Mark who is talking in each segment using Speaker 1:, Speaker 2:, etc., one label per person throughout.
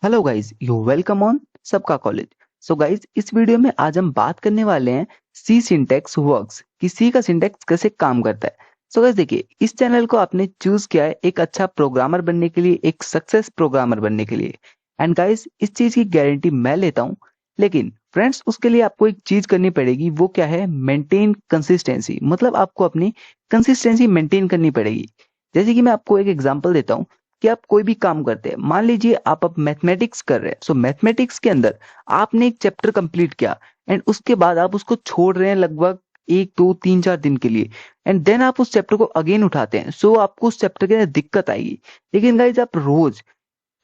Speaker 1: Hello guys, you welcome on सबका college. So guys, इस video में आज हम बात करने वाले हैं सी सिंटैक्स वर्क्स कि सी का सिंटैक्स कैसे काम करता है। सो गाइस देखिए, इस चैनल को आपने चूज किया है एक अच्छा प्रोग्रामर बनने के लिए, एक सक्सेस प्रोग्रामर बनने के लिए। एंड गाइस, इस चीज की गारंटी मैं लेता हूँ, लेकिन फ्रेंड्स उसके लिए आपको एक चीज करनी पड़ेगी। वो क्या है? Maintain consistency. मतलब आपको अपनी कंसिस्टेंसी मेंटेन करनी पड़ेगी। जैसे कि मैं आपको एक एग्जांपल देता हूँ कि आप कोई भी काम करते हैं। मान लीजिए आप अब मैथमेटिक्स कर रहे हैं। सो मैथमेटिक्स के अंदर आपने एक चैप्टर कंप्लीट किया एंड उसके बाद आप उसको छोड़ रहे हैं लगभग 1 2 3 4 दिन के लिए, एंड देन आप उस चैप्टर को अगेन उठाते हैं। सो आपको उस चैप्टर के अंदर दिक्कत आएगी। लेकिन गाइज आप रोज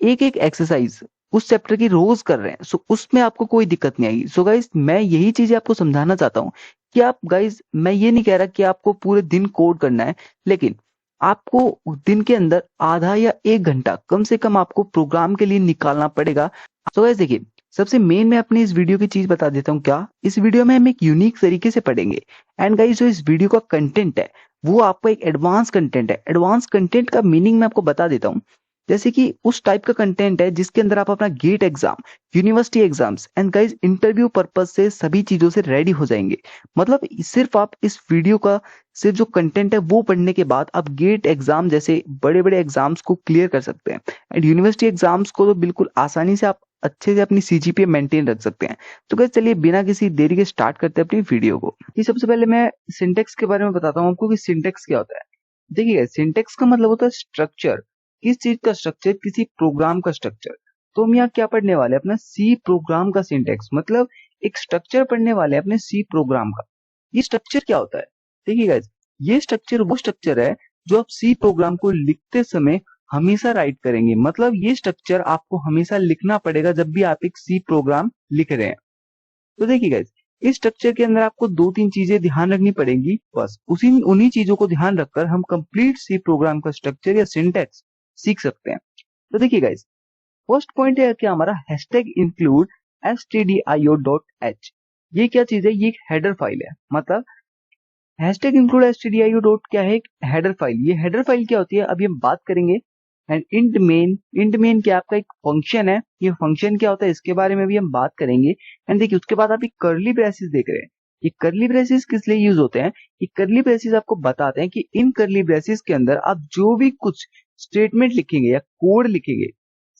Speaker 1: एक एक एक्सरसाइज उस चैप्टर की रोज कर रहे हैं, सो उसमें आपको कोई दिक्कत नहीं आएगी। सो गाइज मैं यही चीजें आपको समझाना चाहता हूँ कि आप गाइज, मैं ये नहीं कह रहा कि आपको पूरे दिन कोड करना है, लेकिन आपको दिन के अंदर आधा या 1 घंटा कम से कम आपको प्रोग्राम के लिए निकालना पड़ेगा। सो गाइस देखिए, सबसे मेन मैं अपनी इस वीडियो की चीज बता देता हूँ। क्या इस वीडियो में हम एक यूनिक तरीके से पढ़ेंगे। एंड गाइस, जो इस वीडियो का कंटेंट है वो आपका एक एडवांस कंटेंट है। एडवांस कंटेंट का मीनिंग मैं आपको बता देता हूँ। जैसे कि उस टाइप का कंटेंट है जिसके अंदर आप अपना GATE exam, university exams and guys interview purpose से सभी चीजों से रेडी हो जाएंगे। मतलब सिर्फ आप इस वीडियो का सिर्फ जो कंटेंट है वो पढ़ने के बाद आप गेट एग्जाम जैसे बड़े बड़े एग्जाम्स को क्लियर कर सकते हैं। एंड यूनिवर्सिटी एग्जाम्स को तो बिल्कुल आसानी से आप अच्छे से अपनी सीजीपीए मेंटेन रख सकते हैं। तो गाइस चलिए बिना किसी देरी के स्टार्ट करते हैं अपनी वीडियो को। कि सबसे पहले मैं सिंटेक्स के बारे में बताता हूँ आपको कि सिंटेक्स क्या होता है। देखिए, सिंटेक्स का मतलब होता है स्ट्रक्चर। किस चीज का स्ट्रक्चर? किसी प्रोग्राम का स्ट्रक्चर। तो हम यहाँ क्या पढ़ने वाले हैं? अपना सी प्रोग्राम का सिंटेक्स। मतलब एक स्ट्रक्चर पढ़ने वाले हैं अपने सी प्रोग्राम का। ये स्ट्रक्चर क्या होता है? देखिए गाइस, ये स्ट्रक्चर वो स्ट्रक्चर है जो आप सी प्रोग्राम को लिखते समय हमेशा राइट करेंगे। मतलब ये स्ट्रक्चर आपको हमेशा लिखना पड़ेगा जब भी आप एक सी प्रोग्राम लिख रहे हैं। तो देखिए गाइस, इस स्ट्रक्चर के अंदर आपको 2 3 चीजें ध्यान रखनी पड़ेंगी। बस उसी उन्हीं चीजों को ध्यान रखकर हम कंप्लीट सी प्रोग्राम का स्ट्रक्चर या सिंटेक्स सीख सकते हैं। तो देखिए गाइस, फर्स्ट पॉइंट है कि हमारा हैशटैग इंक्लूड stdio.h। ये क्या चीज है? ये एक हेडर फाइल है। मतलब हैशटैग इंक्लूड stdio डॉट क्या है? एक हेडर फाइल। ये हेडर फाइल क्या होती है अभी हम बात करेंगे। एंड इंट मेन क्या आपका एक फंक्शन है। ये फंक्शन क्या होता है इसके बारे में भी हम बात करेंगे। एंड देखिए, उसके बाद आप एक कर्ली ब्रेसेस देख रहे हैं। ये कर्ली ब्रेसेस किस लिए यूज होते हैं? ये कर्ली ब्रेसेस आपको बताते हैं कि इन कर्ली ब्रेसेस के अंदर आप जो भी कुछ स्टेटमेंट लिखेंगे या कोड लिखेंगे,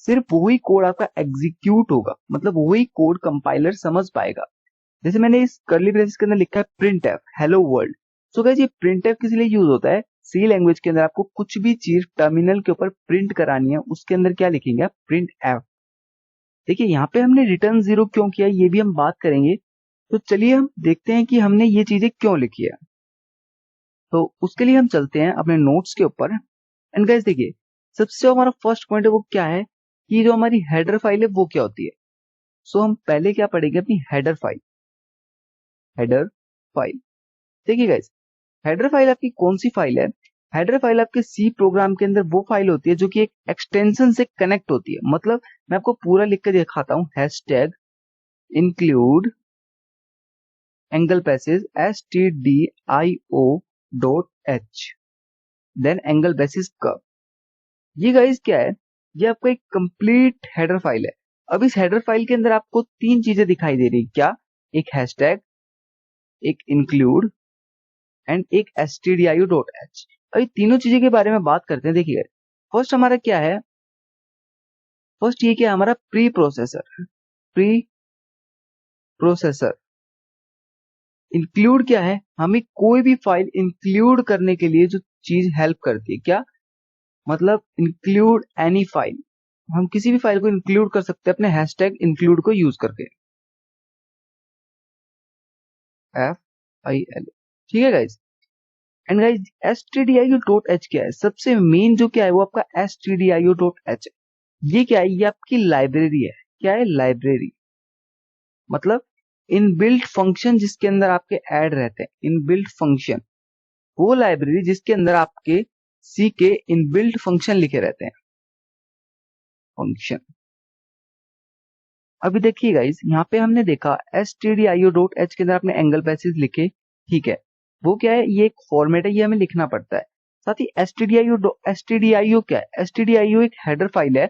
Speaker 1: सिर्फ वही कोड आपका एग्जीक्यूट होगा। मतलब वही कोड कंपाइलर समझ पाएगा। जैसे मैंने इस कर्ली ब्रेसेस के अंदर लिखा है print F hello world. So guys, ये प्रिंट एफ किस लिए यूज होता है? सी लैंग्वेज के अंदर आपको कुछ भी चीज टर्मिनल के ऊपर प्रिंट करानी है, उसके अंदर क्या लिखेंगे आप? Print F. देखिए, यहाँ पे हमने रिटर्न 0 क्यों किया ये भी हम बात करेंगे। तो चलिए हम देखते हैं कि हमने ये चीजें क्यों लिखी है। तो उसके लिए हम चलते हैं अपने नोट्स के ऊपर। एंड गाइस देखिए, सबसे जो हमारा फर्स्ट पॉइंट है वो क्या है कि जो हमारी हेडर फाइल है वो क्या होती है। सो हम पहले क्या पढ़ेंगे? अपनी हेडर फाइल। Header file. देखिए गाइस, हेडर फाइल आपकी कौन सी फाइल है? हेडर फाइल आपके सी प्रोग्राम के अंदर वो फाइल होती है जो कि एक एक्सटेंशन से कनेक्ट होती है। मतलब मैं आपको पूरा लिख के दिखाता हूं। Hashtag include angle passage stdio.h then angle passage curve. ये गाइस क्या है? ये आपका एक कंप्लीट हेडर फाइल है। अब इस हेडर फाइल के अंदर आपको 3 चीजें दिखाई दे रही। क्या? एक हैशटैग, एक इंक्लूड एंड एक stdio.h। अभी तीनों चीजें के बारे में बात करते हैं। देखिए, फर्स्ट हमारा क्या है? फर्स्ट ये क्या है? हमारा pre processor. Pre processor. Include क्या है? हमें कोई भी फाइल इंक्लूड करने के लिए जो चीज हेल्प करती है। क्या मतलब? Include any file. हम किसी भी फाइल को इंक्लूड कर सकते हैं अपने हैशटैग इंक्लूड को यूज करके। FIL। ठीक है गाइज। एंड गाइज stdio.h क्या है? सबसे मेन जो क्या है वो आपका stdio.h। ये क्या है? ये आपकी लाइब्रेरी है। क्या है? लाइब्रेरी। मतलब इनबिल्ट फंक्शन जिसके अंदर आपके ऐड रहते हैं। इनबिल्ट फंक्शन, वो लाइब्रेरी जिसके अंदर आपके सी के इनबिल्ट फंक्शन लिखे रहते हैं। फंक्शन। अभी देखिए गाइस, यहाँ पे हमने देखा stdio.h के अंदर आपने एंगल पैसेज लिखे। ठीक है, वो क्या है? ये एक फॉर्मेट है, ये हमें लिखना पड़ता है। साथ ही stdio क्या है? stdio एक हेडर फाइल है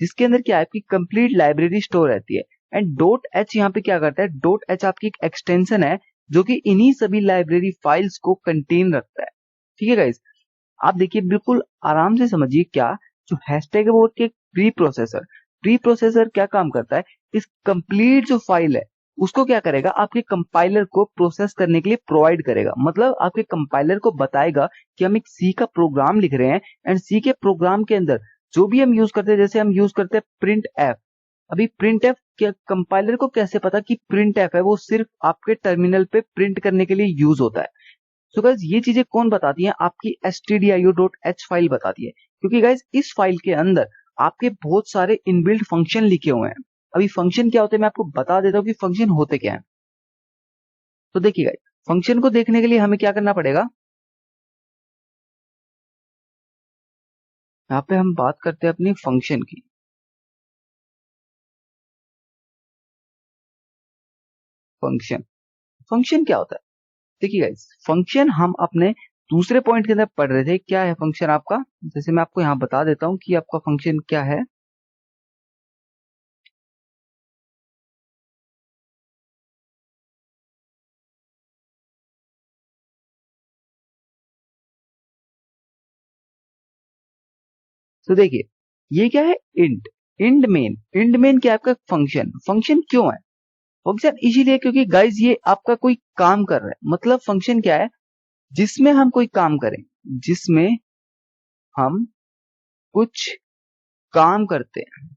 Speaker 1: जिसके अंदर क्या है आपकी कंप्लीट लाइब्रेरी स्टोर रहती है। एंड डॉट एच यहाँ पे क्या करता है, डॉट एच आपकी एक एक्सटेंशन है जो कि इन्हीं सभी लाइब्रेरी फाइल्स को कंटेन रखता है। ठीक है गाइस, आप देखिए बिल्कुल आराम से समझिए क्या जो हैशटैग है वो एक प्री प्रोसेसर क्या काम करता है, इस कंप्लीट जो फाइल है उसको क्या करेगा, आपके कंपाइलर को प्रोसेस करने के लिए प्रोवाइड करेगा। मतलब आपके कंपाइलर को बताएगा कि हम एक सी का प्रोग्राम लिख रहे हैं एंड सी के प्रोग्राम के अंदर जो भी हम यूज करते हैं, जैसे हम यूज करते हैं प्रिंट एफ। अभी प्रिंट एफ क्या कंपाइलर को कैसे पता कि प्रिंट एफ है, वो सिर्फ आपके टर्मिनल पे प्रिंट करने के लिए यूज होता है। सो गाइज ये चीजें कौन बताती हैं, आपकी stdio.h फाइल बताती है, क्योंकि गाइज इस फाइल के अंदर आपके बहुत सारे इनबिल्ट फंक्शन लिखे हुए हैं। अभी फंक्शन क्या होते हैं मैं आपको बता देता हूँ कि फंक्शन होते क्या है। तो देखिए गाइज, फंक्शन को देखने के लिए हमें क्या करना पड़ेगा, यहाँ पे हम बात करते हैं अपनी फंक्शन की। फंक्शन फंक्शन क्या होता है, देखिए गाइज फंक्शन हम अपने दूसरे पॉइंट के अंदर पढ़ रहे थे। क्या है फंक्शन आपका, जैसे मैं आपको यहाँ बता देता हूँ कि आपका फंक्शन क्या है। तो देखिए ये क्या है, इंट इंड मेन क्या है आपका फंक्शन। फंक्शन क्यों है, फंक्शन इसीलिए क्योंकि गाइज ये आपका कोई काम कर रहा है। मतलब फंक्शन क्या है, जिसमें हम कोई काम करें, जिसमें हम कुछ काम करते हैं,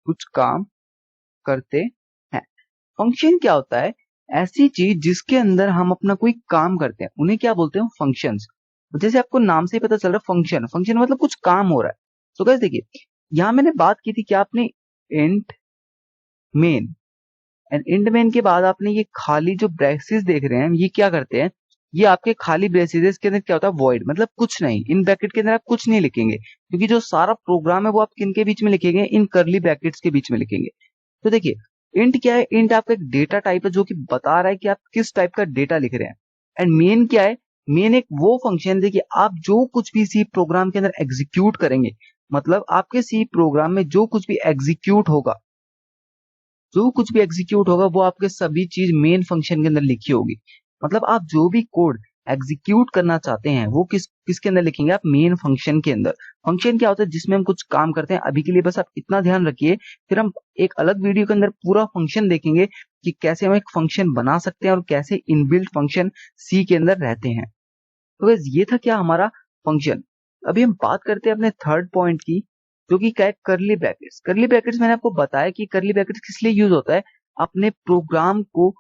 Speaker 1: कुछ काम करते हैं। फंक्शन क्या होता है, ऐसी चीज जिसके अंदर हम अपना कोई काम करते हैं उन्हें क्या बोलते हैं, फंक्शंस। जैसे आपको नाम से ही पता चल रहा है फंक्शन, फंक्शन मतलब कुछ काम हो रहा है। तो गाइस देखिए यहाँ मैंने बात की थी कि आपने int main and int main के बाद आपने ये खाली जो ब्रेसेस देख रहे हैं ये क्या करते हैं, ये आपके खाली ब्रेसेस के अंदर क्या होता है, वॉइड, मतलब कुछ नहीं। इन ब्रैकेट के अंदर आप कुछ नहीं लिखेंगे, क्योंकि जो सारा प्रोग्राम है वो आप किन के बीच में लिखेंगे, इन करली ब्रैकेट्स के बीच में लिखेंगे। तो देखिए इंट क्या है, इंट आपका एक डेटा टाइप है जो कि बता रहा है कि आप किस टाइप का डेटा लिख रहे हैं। एंड मेन क्या है, मेन एक वो फंक्शन है, देखिए आप जो कुछ भी सी प्रोग्राम के अंदर एग्जीक्यूट करेंगे, मतलब आपके सी प्रोग्राम में जो कुछ भी एग्जीक्यूट होगा, जो कुछ भी एग्जीक्यूट होगा वो आपके सभी चीज मेन फंक्शन के अंदर लिखी होगी। मतलब आप जो भी कोड एग्जीक्यूट करना चाहते हैं वो किसके अंदर लिखेंगे, आप मेन फंक्शन के अंदर। फंक्शन क्या होता है, जिसमें हम कुछ काम करते हैं। अभी के लिए बस आप इतना ध्यान रखिए, फिर हम एक अलग वीडियो के अंदर पूरा फंक्शन देखेंगे कि कैसे हम एक फंक्शन बना सकते हैं और कैसे इनबिल्ट फंक्शन सी के अंदर रहते हैं। तो guys, ये था क्या हमारा फंक्शन। अभी हम बात करते हैं अपने थर्ड पॉइंट की, जो कि क्या है, करली ब्रैकेट्स। करली ब्रैकेट्स मैंने आपको बताया कि करली ब्रैकेट्स किस लिए यूज होता है, अपने प्रोग्राम को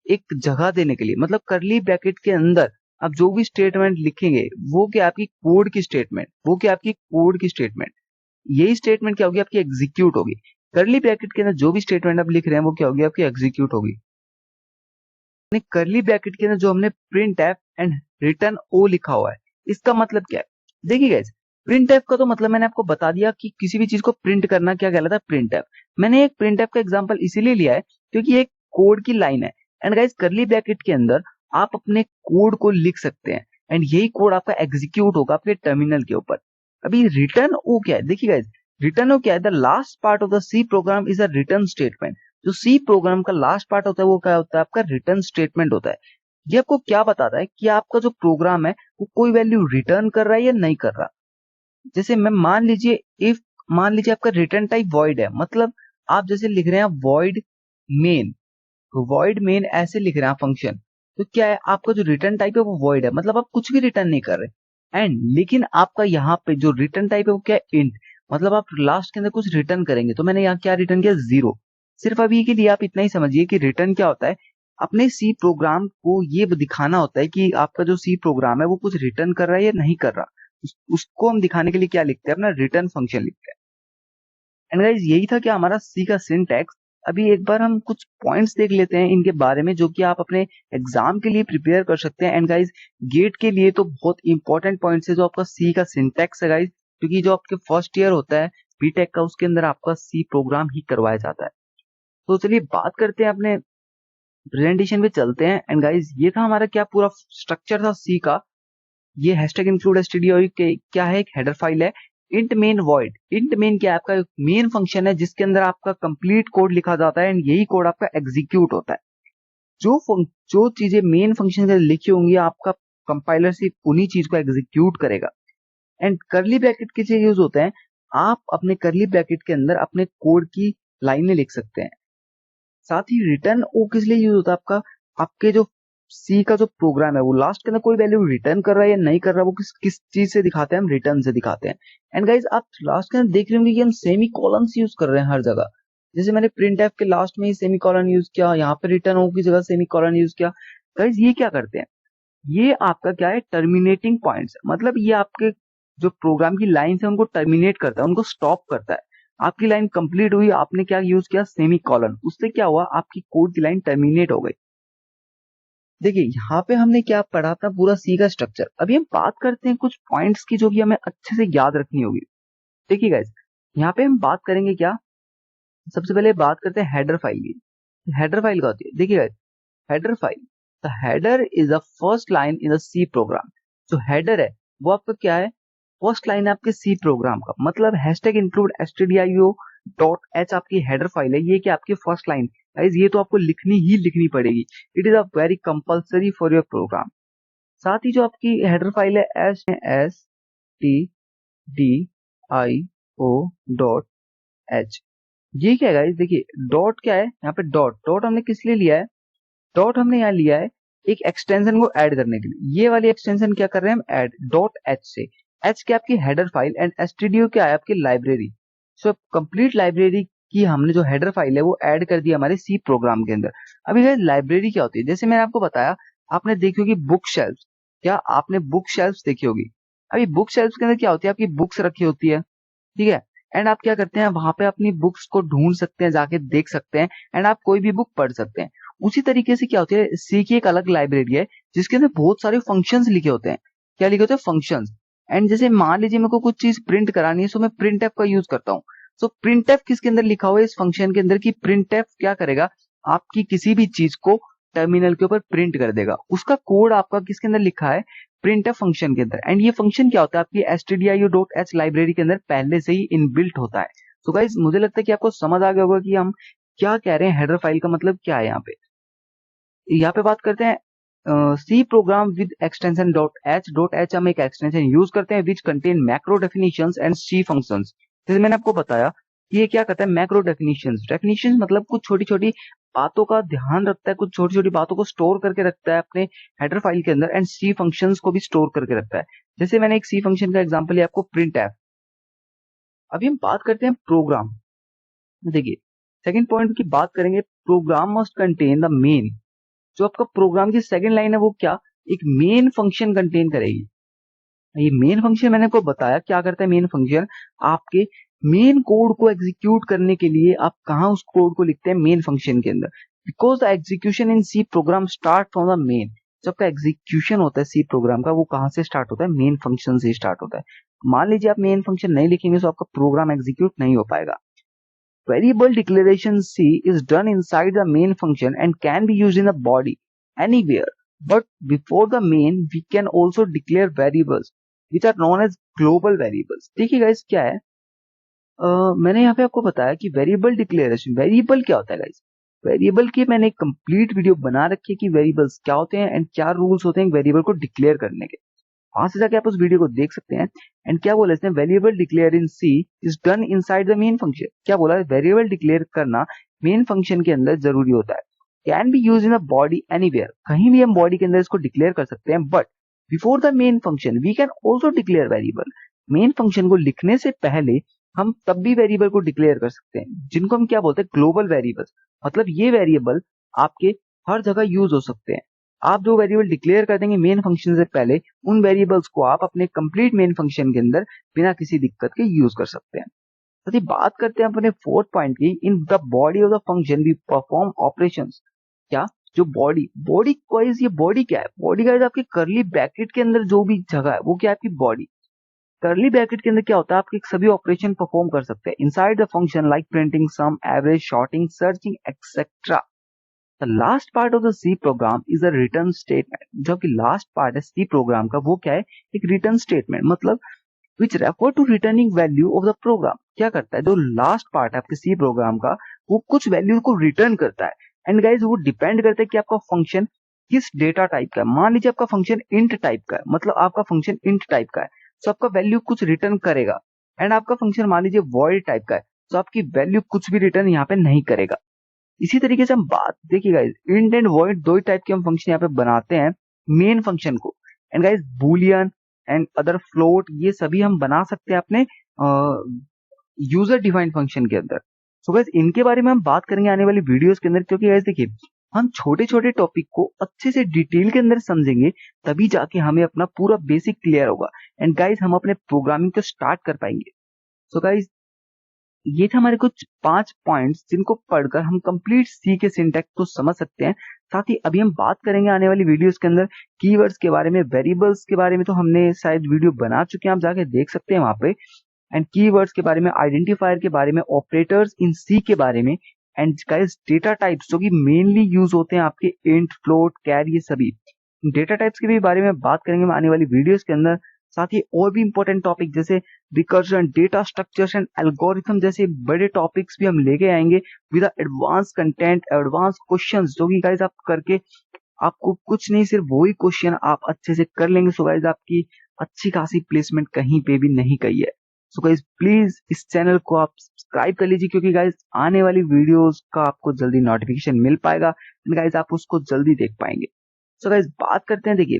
Speaker 1: एक जगह देने के लिए। मतलब करली ब्रैकेट के अंदर आप जो भी स्टेटमेंट लिखेंगे वो क्या आपकी कोड की स्टेटमेंट, वो क्या आपकी कोड की स्टेटमेंट, यही स्टेटमेंट क्या होगी, आपकी एग्जीक्यूट होगी। करली ब्रैकेट के अंदर जो भी स्टेटमेंट आप लिख रहे हैं वो क्या होगी, आपकी एग्जीक्यूट होगी। करली ब्रैकेट के अंदर जो हमने प्रिंट एफ एंड रिटर्न ओ लिखा हुआ है, इसका मतलब क्या है, देखिए गाइस प्रिंट एफ का तो मतलब मैंने आपको बता दिया कि किसी भी चीज को प्रिंट करना क्या कहलाता है, प्रिंट एफ। मैंने एक प्रिंट एफ का एग्जांपल इसीलिए लिया है क्योंकि एक कोड की लाइन है। एंड गाइस करली ब्रैकेट के अंदर आप अपने कोड को लिख सकते हैं एंड यही कोड आपका एग्जीक्यूट होगा आपके टर्मिनल के ऊपर। अभी रिटर्न ओ क्या है, देखिए गाइस रिटर्न ओ क्या है, the last part of the C program is a return statement. जो सी प्रोग्राम का लास्ट पार्ट होता है वो क्या होता है, आपका रिटर्न स्टेटमेंट होता है। ये आपको क्या बताता है कि आपका जो प्रोग्राम है वो कोई वैल्यू रिटर्न कर रहा है या नहीं कर रहा। जैसे मैं मान लीजिए इफ, मान लीजिए आपका रिटर्न टाइप वॉइड है, मतलब आप जैसे लिख रहे हैं वॉइड मेन, तो वॉइड मेन ऐसे लिख रहे हैं फंक्शन, तो क्या है आपका जो रिटर्न टाइप है वो वॉइड है, मतलब आप कुछ भी रिटर्न नहीं कर रहे। एंड लेकिन आपका यहाँ पे जो रिटर्न टाइप है वो क्या है, इंट, मतलब आप लास्ट के अंदर कुछ रिटर्न करेंगे। तो मैंने यहाँ क्या रिटर्न किया, 0। सिर्फ अभी के लिए आप इतना ही समझिए कि रिटर्न क्या होता है, अपने सी प्रोग्राम को ये दिखाना होता है कि आपका जो सी प्रोग्राम है वो कुछ रिटर्न कर रहा है या नहीं कर रहा। उसको हम दिखाने के लिए क्या लिखते हैं, अपना रिटर्न फंक्शन लिखते हैं। एंड गाइज यही था क्या हमारा सी का सिंटैक्स। अभी एक बार हम कुछ पॉइंट्स देख लेते हैं इनके बारे में जो कि आप अपने एग्जाम के लिए प्रिपेयर कर सकते हैं। एंड गाइज गेट के लिए तो बहुत इंपॉर्टेंट पॉइंट्स है जो आपका सी का सिंटैक्स है गाइज, क्योंकि जो आपके फर्स्ट ईयर होता है बीटेक का उसके अंदर आपका सी प्रोग्राम ही करवाया जाता है। तो चलिए बात करते हैं, अपने प्रेजेंटेशन पे चलते हैं। एंड गाइज ये था हमारा क्या पूरा स्ट्रक्चर था सी का। ये हैशटैग इंक्लूड स्टूडियो क्या है, एक हेडर फाइल है। Int main void, int main क्या है, आपका मेन फंक्शन है जिसके अंदर आपका कंप्लीट कोड लिखा जाता है एंड यही कोड आपका एग्जीक्यूट होता है। जो चीजें मेन फंक्शन के लिखी होंगी आपका कंपाइलर सिर्फ उन्हीं चीज को एग्जीक्यूट करेगा। एंड करली ब्रैकेट किस लिए यूज होते हैं, आप अपने करली ब्रैकेट के अंदर अपने कोड की लाइनें लिख सकते हैं। साथ ही रिटर्न ओ किस लिए यूज होता है, आपके जो सी का जो प्रोग्राम है वो लास्ट के अंदर कोई वैल्यू रिटर्न कर रहा है या नहीं कर रहा, वो किस चीज से दिखाते हैं, हम रिटर्न से दिखाते हैं। एंड गाइज आप लास्ट के अंदर देख रहे होंगे कि हम सेमी कॉलम्स यूज कर रहे हैं हर जगह। जैसे मैंने प्रिंट एफ के लास्ट में ही सेमी कॉलन यूज किया, यहाँ पे रिटर्न ओ की जगह सेमी कॉलन यूज किया। गाइज ये क्या करते हैं, ये आपका क्या है, टर्मिनेटिंग पॉइंट्स, मतलब ये आपके जो प्रोग्राम की लाइन है उनको टर्मिनेट करता है, उनको स्टॉप करता है। आपकी लाइन कंप्लीट हुई, आपने क्या यूज किया, सेमी कॉलन, उससे क्या हुआ, आपकी कोड की लाइन टर्मिनेट हो गई। देखिए यहाँ पे हमने क्या पढ़ा था, पूरा सी का स्ट्रक्चर। अभी हम बात करते हैं कुछ पॉइंट्स की जो कि हमें अच्छे से याद रखनी होगी। देखिए गाइस, यहाँ पे हम बात करेंगे क्या, सबसे पहले बात करते हैं हेडर फाइल की। हेडर फाइल क्या होती है, देखिए guys, header file, the header is the first line in the C program. जो हेडर है वो आपका क्या है, फर्स्ट लाइन है आपके सी प्रोग्राम का, मतलब हैशटैग इंक्लूड stdio.h आपकी हेडर फाइल है, ये क्या आपकी फर्स्ट लाइन। गाइस ये तो आपको लिखनी ही लिखनी पड़ेगी, it is a very compulsory for your program. साथ ही जो आपकी हेडर फाइल है stdio.h, ये क्या है गाइस, देखिए डॉट क्या है, यहाँ पे डॉट डॉट हमने किस लिए लिया है, डॉट हमने यहाँ लिया है एक एक्सटेंशन को ऐड करने के लिए। ये वाली एक्सटेंशन क्या कर रहे हैं हम, ऐड डॉट एच से। एच क्या आपकी हेडर फाइल एंड एसटीडीओ क्या है आपकी लाइब्रेरी। सो कंप्लीट लाइब्रेरी की हमने जो हेडर फाइल है वो ऐड कर दिया हमारे सी प्रोग्राम के अंदर। अभी गाइस लाइब्रेरी क्या होती है, जैसे मैंने आपको बताया, आपने देखी होगी बुक शेल्फ, क्या आपने बुक शेल्फ देखी होगी। अभी बुक शेल्फ के अंदर क्या होती है, आपकी बुक्स रखी होती है, ठीक है। एंड आप क्या करते हैं, वहां पे अपनी बुक्स को ढूंढ सकते हैं, जाके देख सकते हैं एंड आप कोई भी बुक पढ़ सकते हैं। उसी तरीके से क्या होती है, सी की एक अलग लाइब्रेरी है जिसके अंदर बहुत सारे फंक्शंस लिखे होते हैं। क्या लिखे होते हैं, फंक्शंस। एंड जैसे मान लीजिए मेरे को कुछ चीज प्रिंट करानी है, सो मैं प्रिंट एफ का यूज करता हूँ। सो प्रिंट एफ किसके अंदर लिखा हुआ है, इस फंक्शन के अंदर, की प्रिंट एफ क्या करेगा, आपकी किसी भी चीज को टर्मिनल के ऊपर प्रिंट कर देगा। उसका कोड आपका किसके अंदर लिखा है, प्रिंट एफ फंक्शन के अंदर। एंड ये फंक्शन क्या होता है, आपकी stdio.h लाइब्रेरी के अंदर पहले से ही इनबिल्ट होता है। तो गाइस मुझे लगता है कि आपको समझ आ गया होगा कि हम क्या कह रहे हैं, हेडर फाइल का मतलब क्या है। यहाँ पे बात करते हैं C program with extension dot h हम एक एक्सटेंशन यूज करते हैं which contain macro definitions and C functions. जैसे मैंने आपको बताया कि ये क्या करता है, मैक्रो डेफिनेशंस। डेफिनेशंस मतलब कुछ छोटी छोटी बातों का ध्यान रखता है, कुछ छोटी छोटी बातों को स्टोर करके रखता है अपने हेडर फाइल के अंदर, एंड सी फंक्शंस को भी स्टोर करके रखता है। जैसे मैंने एक सी फंक्शन का एग्जांपल लिया आपको, प्रिंट एफ। अभी हम बात करते हैं प्रोग्राम। देखिए सेकंड पॉइंट की बात करेंगे, program must contain the main. जो आपका प्रोग्राम की सेकंड लाइन है वो क्या, एक मेन फंक्शन कंटेन करेगी। ये मेन फंक्शन मैंने को बताया क्या करता है, मेन फंक्शन आपके मेन कोड को एग्जीक्यूट करने के लिए आप कहा उस कोड को लिखते हैं, मेन फंक्शन के अंदर। Because the execution in C program start from the main. जब का एग्जीक्यूशन होता है सी प्रोग्राम का, वो कहां से स्टार्ट होता है, मेन फंक्शन से स्टार्ट होता है। मान लीजिए आप मेन फंक्शन नहीं लिखेंगे तो आपका प्रोग्राम एग्जीक्यूट नहीं हो पाएगा। Variable declaration C is done inside the main function and can be used in the body anywhere. But before the main, we can also declare variables which are known as global variables. देखिए guys क्या है, मैंने यहाँ पे आपको बताया कि variable declaration, variable क्या होता है गाइस। वेरिएबल की मैंने एक कंप्लीट वीडियो बना रखी है कि वेरिएबल्स क्या होते हैं एंड क्या रूल्स होते हैं वेरिएबल को डिक्लेयर करने के। वहां से जाके आप उस वीडियो को देख सकते हैं। एंड क्या बोला इसने, variable declare in C is done inside the main function. क्या बोला है, वेरिएबल डिक्लेयर करना मेन फंक्शन के अंदर जरूरी होता है। Can be use in a body anywhere, कहीं भी हम बॉडी के अंदर इसको डिक्लेयर कर सकते हैं। But before the main function we can also declare variable. Main function को लिखने से पहले हम तब भी वेरिएबल को डिक्लेयर कर सकते हैं, जिनको हम क्या बोलते हैं, ग्लोबल वेरिएबल्स। मतलब ये वेरिएबल आपके हर जगह यूज हो सकते हैं। आप जो वेरिएबल डिक्लेयर कर देंगे मेन फंक्शन से पहले, उन वेरिएबल्स को आप अपने कंप्लीट मेन फंक्शन के अंदर बिना किसी दिक्कत के यूज कर सकते हैं। साथ ही बात करते हैं अपने फोर्थ पॉइंट की, in the body of the function we perform operations. क्या, जो बॉडी, बॉडी वाइज ये बॉडी क्या है, बॉडी का आपके करली ब्रैकेट के अंदर जो भी जगह है वो क्या है, आपकी बॉडी। करली ब्रैकेट के अंदर क्या होता है, आपके सभी ऑपरेशन परफॉर्म कर सकते हैं inside the function like printing, sum, average, sorting, searching etcetera. The last part of the C program is a return statement. जो कि लास्ट पार्ट है सी प्रोग्राम का वो क्या है, एक रिटर्न स्टेटमेंट। मतलब which refer to returning value of the program. क्या करता है, जो लास्ट पार्ट है आपके सी प्रोग्राम का, वो कुछ वैल्यू को रिटर्न करता है। एंड गाइज वो डिपेंड करता है कि आपका फंक्शन किस डेटा टाइप का है। मान लीजिए आपका फंक्शन इंट टाइप का है, मतलब आपका फंक्शन इंट टाइप का है, तो आपका वैल्यू कुछ रिटर्न करेगा। एंड आपका फंक्शन मान लीजिए वॉइड टाइप का है, तो आपकी वैल्यू कुछ भी रिटर्न यहाँ पे नहीं करेगा। इसी तरीके से हम बात देखिए गाइज, इंट एंड वॉइड दो ही टाइप के हम फंक्शन यहाँ पे बनाते हैं मेन फंक्शन को। And guys Boolean and other float ये सभी हम बना सकते हैं अपने यूजर डिफाइंड फंक्शन के अंदर। सो गाइज इनके बारे में हम बात करेंगे आने वाली वीडियोस के अंदर, क्योंकि गाइज देखिए हम छोटे छोटे टॉपिक को अच्छे से डिटेल के अंदर समझेंगे, तभी जाके हमें अपना पूरा बेसिक क्लियर होगा एंड गाइज हम अपने प्रोग्रामिंग को स्टार्ट कर पाएंगे। सो गाइज ये थे हमारे कुछ 5 पॉइंट्स जिनको पढ़कर हम कंप्लीट सी के सिंटैक्स को समझ सकते हैं। साथ ही अभी हम बात करेंगे आने वाली वीडियोस के अंदर कीवर्ड्स के बारे में, वेरिएबल्स के बारे में तो हमने शायद वीडियो बना चुके हैं, आप जाके देख सकते हैं वहां पे। एंड कीवर्ड्स के बारे में, आइडेंटिफायर के बारे में, ऑपरेटर्स इन सी के बारे में, एंड गाइस डेटा टाइप्स जो कि मेनली यूज होते हैं आपके इंट, फ्लोट, कैर, ये सभी डेटा टाइप्स के भी बारे में बात करेंगे आने वाली वीडियोस के अंदर। साथ ही और भी इंपॉर्टेंट टॉपिक जैसे recursion, data structures and algorithm जैसे बड़े टॉपिक्स भी हम लेके आएंगे with advance content, advance questions, जो कि गाइस आप करके आपको कुछ नहीं सिर्फ वही क्वेश्चन आप अच्छे से कर लेंगे। सो गाइस आपकी अच्छी खासी प्लेसमेंट कहीं पे भी नहीं गई है। सो गाइस प्लीज इस चैनल को आप सब्सक्राइब कर लीजिए, क्योंकि गाइस आने वाली वीडियोस का आपको जल्दी नोटिफिकेशन मिल पाएगा एंड गाइस आप उसको जल्दी देख पाएंगे। सो गाइस बात करते हैं, देखिए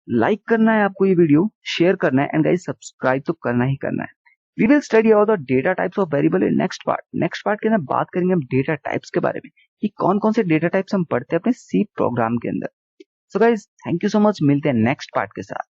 Speaker 1: लाइक करना है आपको ये वीडियो, शेयर करना है एंड गाइस सब्सक्राइब तो करना ही करना है। We will study about the data types of variable in next part. Next part के अंदर बात करेंगे हम डेटा टाइप्स के बारे में कि कौन कौन से डेटा टाइप्स हम पढ़ते हैं अपने सी प्रोग्राम के अंदर। So guys thank you so much, मिलते हैं नेक्स्ट पार्ट के साथ।